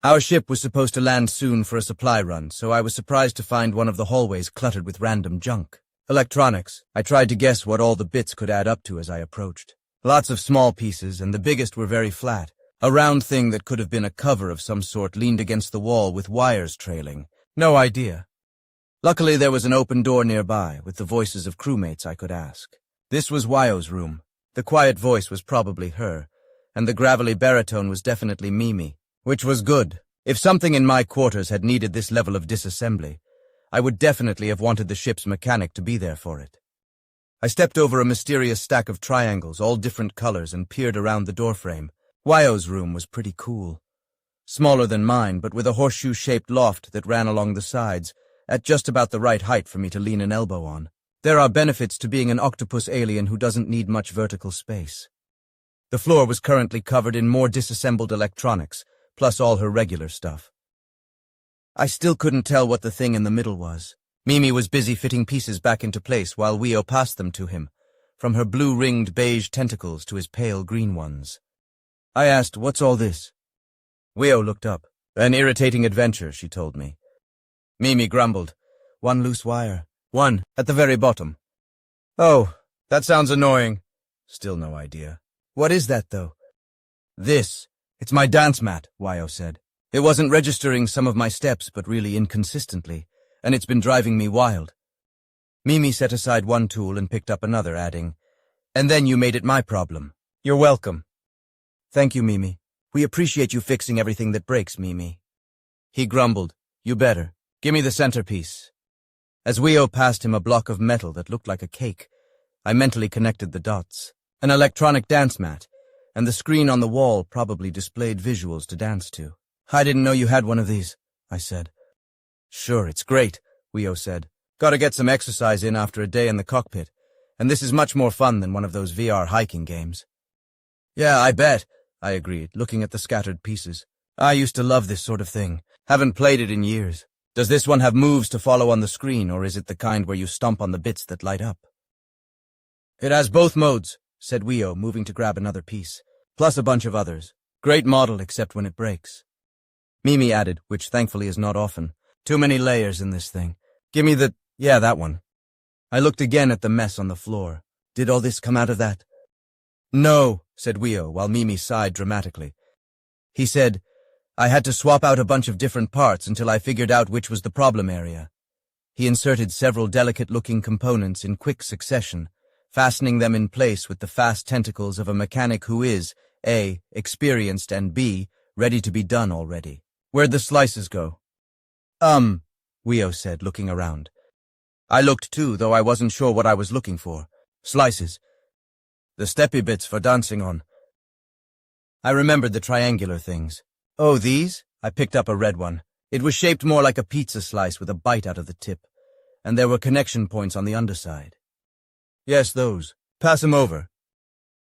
Our ship was supposed to land soon for a supply run, so I was surprised to find one of the hallways cluttered with random junk. Electronics. I tried to guess what all the bits could add up to as I approached. Lots of small pieces, and the biggest were very flat. A round thing that could have been a cover of some sort leaned against the wall with wires trailing. No idea. Luckily, there was an open door nearby, with the voices of crewmates I could ask. This was Wyo's room. The quiet voice was probably her, and the gravelly baritone was definitely Mimi, which was good. If something in my quarters had needed this level of disassembly, I would definitely have wanted the ship's mechanic to be there for it. I stepped over a mysterious stack of triangles, all different colors, and peered around the doorframe. Wyo's room was pretty cool. Smaller than mine, but with a horseshoe-shaped loft that ran along the sides, at just about the right height for me to lean an elbow on. There are benefits to being an octopus alien who doesn't need much vertical space. The floor was currently covered in more disassembled electronics, plus all her regular stuff. I still couldn't tell what the thing in the middle was. Mimi was busy fitting pieces back into place while Wyo passed them to him, from her blue-ringed beige tentacles to his pale green ones. I asked, "What's all this?" Wyo looked up. "An irritating adventure," she told me. Mimi grumbled. "One loose wire. One, at the very bottom." "Oh, that sounds annoying." Still no idea. "What is that, though?" "This. It's my dance mat," Wyo said. "It wasn't registering some of my steps, but really inconsistently, and it's been driving me wild." Mimi set aside one tool and picked up another, adding, "And then you made it my problem." "You're welcome." "Thank you, Mimi. We appreciate you fixing everything that breaks, Mimi." He grumbled, "You better. Give me the centerpiece." As Wyo passed him a block of metal that looked like a cake, I mentally connected the dots. An electronic dance mat, and the screen on the wall probably displayed visuals to dance to. "I didn't know you had one of these," I said. "Sure, it's great," Wyo said. "Gotta get some exercise in after a day in the cockpit, and this is much more fun than one of those VR hiking games." "Yeah, I bet," I agreed, looking at the scattered pieces. "I used to love this sort of thing. Haven't played it in years. Does this one have moves to follow on the screen, or is it the kind where you stomp on the bits that light up?" "It has both modes," said Wyo, moving to grab another piece, "plus a bunch of others. Great model, except when it breaks." Mimi added, which thankfully is not often, "Too many layers in this thing. Give me yeah, that one." I looked again at the mess on the floor. Did all this come out of that? "No," said Wyo, while Mimi sighed dramatically. He said, "I had to swap out a bunch of different parts until I figured out which was the problem area." He inserted several delicate-looking components in quick succession, fastening them in place with the fast tentacles of a mechanic who is, A, experienced, and B, ready to be done already. "Where'd the slices go?" Wyo said, looking around. I looked too, though I wasn't sure what I was looking for. "Slices. The steppy bits for dancing on." I remembered the triangular things. "Oh, these?" I picked up a red one. It was shaped more like a pizza slice with a bite out of the tip, and there were connection points on the underside. "Yes, those. Pass 'em over."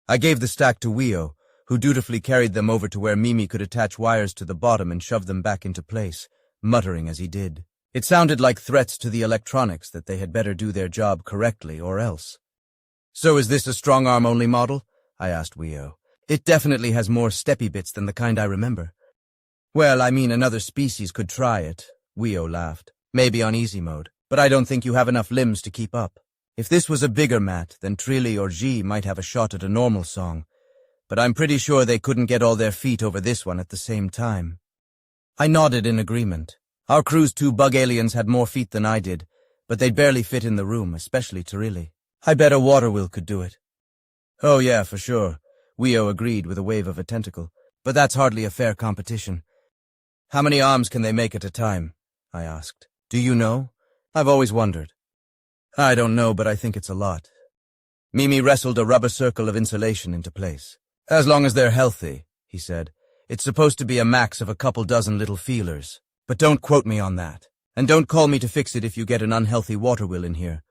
I gave the stack to Wyo, who dutifully carried them over to where Mimi could attach wires to the bottom and shove them back into place, muttering as he did. It sounded like threats to the electronics that they had better do their job correctly or else. "So is this a strong-arm-only model?" I asked Wyo. "It definitely has more steppy bits than the kind I remember." "Well, I mean, another species could try it," Wyo laughed. "Maybe on easy mode, but I don't think you have enough limbs to keep up. If this was a bigger mat, then Trilly or G might have a shot at a normal song, but I'm pretty sure they couldn't get all their feet over this one at the same time." I nodded in agreement. Our crew's 2 bug aliens had more feet than I did, but they'd barely fit in the room, especially Trilly. I bet a water wheel could do it. "Oh yeah, for sure," Wyo agreed with a wave of a tentacle, "but that's hardly a fair competition." "How many arms can they make at a time?" I asked. "Do you know? I've always wondered." "I don't know, but I think it's a lot." Mimi wrestled a rubber circle of insulation into place. "As long as they're healthy," he said. "It's supposed to be a max of a couple dozen little feelers. But don't quote me on that. And don't call me to fix it if you get an unhealthy water wheel in here,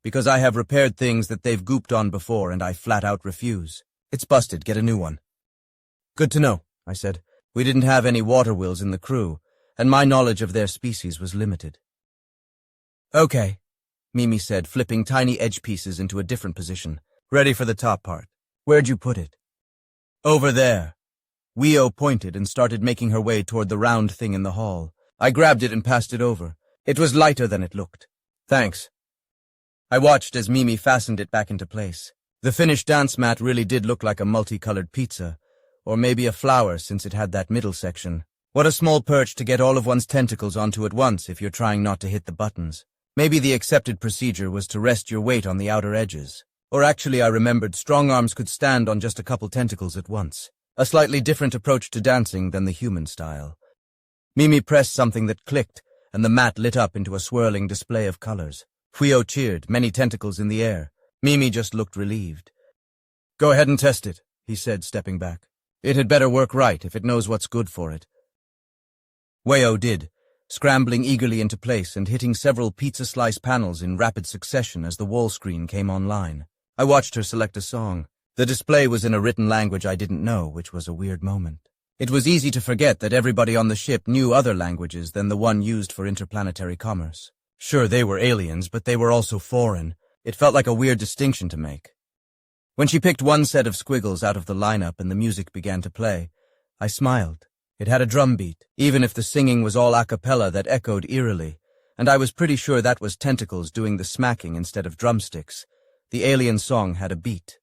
because I have repaired things that they've gooped on before and I flat out refuse. It's busted, get a new one." "Good to know," I said. We didn't have any water wheels in the crew, and my knowledge of their species was limited. "Okay," Mimi said, flipping tiny edge pieces into a different position. "Ready for the top part. Where'd you put it?" "Over there." Weo pointed and started making her way toward the round thing in the hall. I grabbed it and passed it over. It was lighter than it looked. Thanks. I watched as Mimi fastened it back into place. The finished dance mat really did look like a multicolored pizza, or maybe a flower since it had that middle section. What a small perch to get all of one's tentacles onto at once if you're trying not to hit the buttons. Maybe the accepted procedure was to rest your weight on the outer edges. Or actually I remembered strong arms could stand on just a couple tentacles at once. A slightly different approach to dancing than the human style. Mimi pressed something that clicked, and the mat lit up into a swirling display of colors. Weo cheered, many tentacles in the air. Mimi just looked relieved. Go ahead and test it, he said, stepping back. It had better work right if it knows what's good for it. Weo did, scrambling eagerly into place and hitting several pizza slice panels in rapid succession as the wall screen came online. I watched her select a song. The display was in a written language I didn't know, which was a weird moment. It was easy to forget that everybody on the ship knew other languages than the one used for interplanetary commerce. Sure, they were aliens, but they were also foreign. It felt like a weird distinction to make. When she picked one set of squiggles out of the lineup and the music began to play, I smiled. It had a drum beat, even if the singing was all a cappella that echoed eerily, and I was pretty sure that was tentacles doing the smacking instead of drumsticks. The alien song had a beat.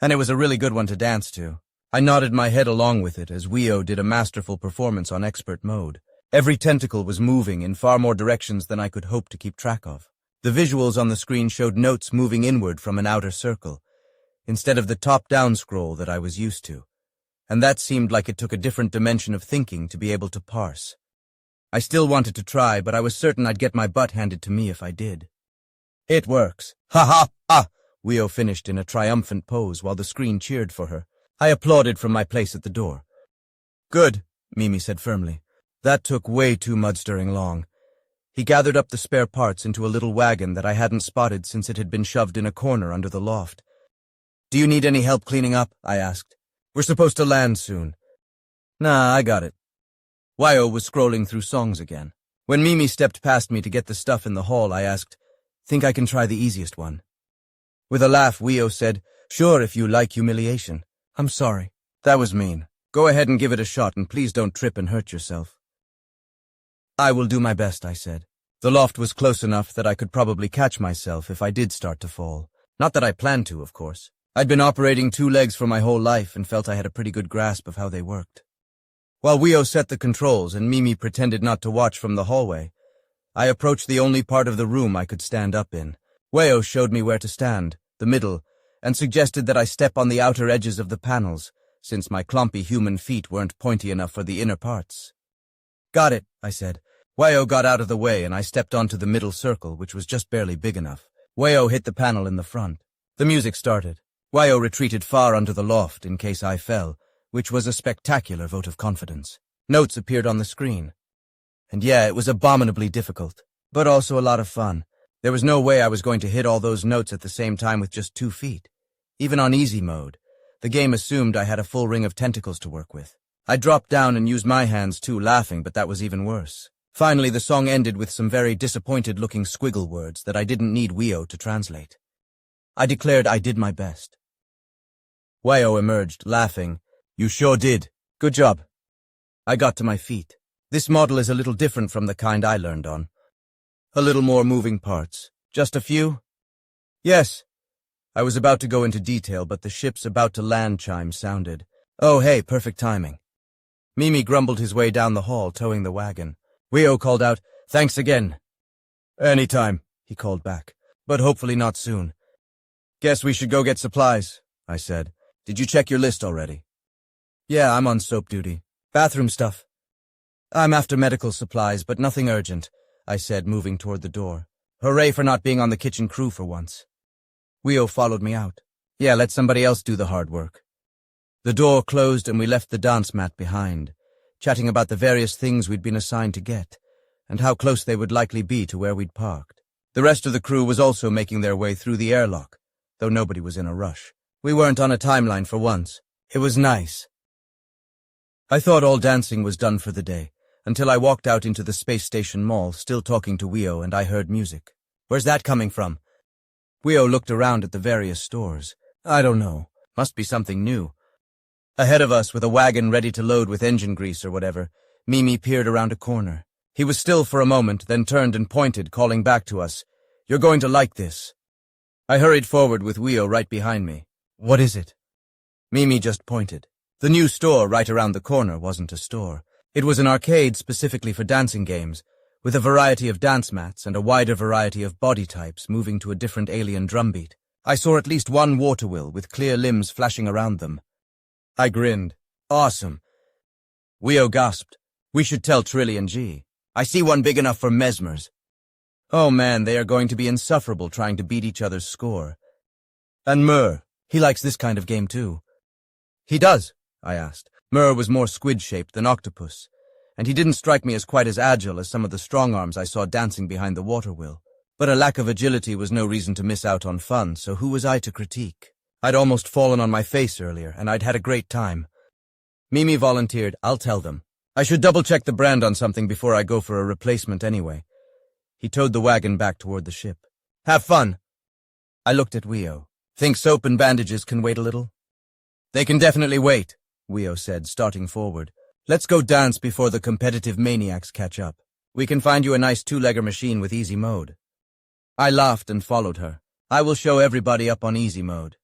And it was a really good one to dance to. I nodded my head along with it as Weo did a masterful performance on expert mode. Every tentacle was moving in far more directions than I could hope to keep track of. The visuals on the screen showed notes moving inward from an outer circle, instead of the top-down scroll that I was used to. And that seemed like it took a different dimension of thinking to be able to parse. I still wanted to try, but I was certain I'd get my butt handed to me if I did. It works. Ha ha ha! Weo finished in a triumphant pose while the screen cheered for her. I applauded from my place at the door. Good, Mimi said firmly. That took way too mud-stirring long. He gathered up the spare parts into a little wagon that I hadn't spotted since it had been shoved in a corner under the loft. Do you need any help cleaning up? I asked. We're supposed to land soon. Nah, I got it. Weo was scrolling through songs again. When Mimi stepped past me to get the stuff in the hall, I asked, Think I can try the easiest one? With a laugh, Weo said, Sure, if you like humiliation. I'm sorry. That was mean. Go ahead and give it a shot, and please don't trip and hurt yourself. I will do my best, I said. The loft was close enough that I could probably catch myself if I did start to fall. Not that I planned to, of course. I'd been operating 2 legs for my whole life and felt I had a pretty good grasp of how they worked. While Weo set the controls and Mimi pretended not to watch from the hallway, I approached the only part of the room I could stand up in. Weo showed me where to stand, the middle, and suggested that I step on the outer edges of the panels, since my clumpy human feet weren't pointy enough for the inner parts. Got it, I said. Weo got out of the way and I stepped onto the middle circle, which was just barely big enough. Weo hit the panel in the front. The music started. Weo retreated far under the loft in case I fell, which was a spectacular vote of confidence. Notes appeared on the screen. And yeah, it was abominably difficult, but also a lot of fun. There was no way I was going to hit all those notes at the same time with just 2 feet. Even on easy mode, the game assumed I had a full ring of tentacles to work with. I dropped down and used my hands too, laughing, but that was even worse. Finally, the song ended with some very disappointed-looking squiggle words that I didn't need Weo to translate. I declared I did my best. Weo emerged, laughing. You sure did. Good job. I got to my feet. This model is a little different from the kind I learned on. A little more moving parts. Just a few? Yes. I was about to go into detail, but the ship's about to land chime sounded. Oh, hey, perfect timing. Mimi grumbled his way down the hall, towing the wagon. Weo called out, Thanks again. Anytime, he called back, but hopefully not soon. Guess we should go get supplies, I said. Did you check your list already? Yeah, I'm on soap duty. Bathroom stuff. I'm after medical supplies, but nothing urgent, I said, moving toward the door. Hooray for not being on the kitchen crew for once. Weo followed me out. Yeah, let somebody else do the hard work. The door closed and we left the dance mat behind, chatting about the various things we'd been assigned to get, and how close they would likely be to where we'd parked. The rest of the crew was also making their way through the airlock, though nobody was in a rush. We weren't on a timeline for once. It was nice. I thought all dancing was done for the day, until I walked out into the space station mall, still talking to Weo, and I heard music. Where's that coming from? Weo looked around at the various stores. I don't know. Must be something new. Ahead of us, with a wagon ready to load with engine grease or whatever, Mimi peered around a corner. He was still for a moment, then turned and pointed, calling back to us, "You're going to like this." I hurried forward with Wio right behind me. "What is it?" Mimi just pointed. The new store right around the corner wasn't a store. It was an arcade specifically for dancing games, with a variety of dance mats and a wider variety of body types moving to a different alien drumbeat. I saw at least one water wheel with clear limbs flashing around them. I grinned. "Awesome." Wio gasped. "We should tell Trillian G. I see one big enough for Mesmers." Oh man, they are going to be insufferable trying to beat each other's score. And Mur, he likes this kind of game too. He does, I asked. Mur was more squid-shaped than octopus, and he didn't strike me as quite as agile as some of the strong arms I saw dancing behind the water wheel. But a lack of agility was no reason to miss out on fun, so who was I to critique? I'd almost fallen on my face earlier, and I'd had a great time. Mimi volunteered, "I'll tell them. I should double-check the brand on something before I go for a replacement anyway." He towed the wagon back toward the ship. "Have fun." I looked at Wio. "Think soap and bandages can wait a little?" "They can definitely wait," Wio said, starting forward. "Let's go dance before the competitive maniacs catch up. We can find you a nice two-legger machine with easy mode." I laughed and followed her. "I will show everybody up on easy mode."